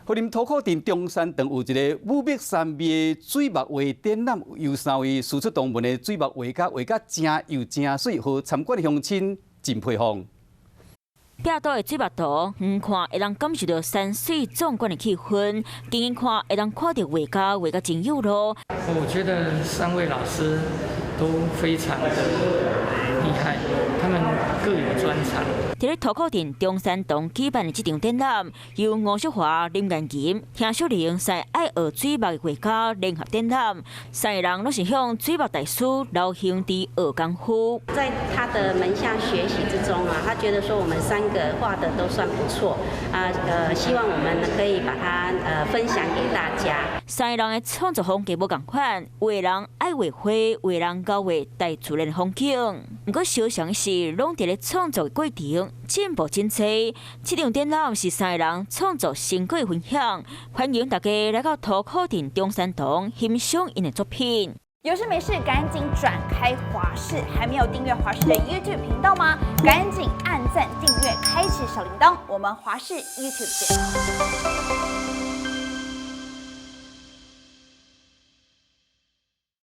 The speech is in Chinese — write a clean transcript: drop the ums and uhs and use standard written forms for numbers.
雲林土庫鎮中山堂有一個武謐山味的水墨畫展覽，由3位輸出同門的水墨畫家畫甲真油真水，和參觀的鄉親真佩服。壁倒的水墨圖，遠看會當感受到山水壯觀的氣氛；近看會當看到畫家畫甲真有路。我覺得3位老師都非常的厲害，他們各有專長。在咧土庫鎮中山堂舉辦的這場展覽，由吳淑華、林顏琴、聽小玲3愛學水墨的畫家聯合展覽，3個人都是向水墨大師老兄弟學功夫。在他的門下學習之中啊，他覺得說我們3個畫的都算不錯啊，希望我們可以把它分享給大家。3個人的創作風格無同款，有的人愛畫花，有的人搞畫大自然的風景。不過小常是攏在咧創作的過程進步真濟。這場展覽是3個人創作成果的分享，歡迎大家來到土庫鎮中山堂欣賞因的作品。有事沒事趕緊轉開華視，還沒有訂閱華視的 YouTube 頻道嗎？趕緊按讚訂閱，開啟小鈴鐺，我們華視 YouTube 見。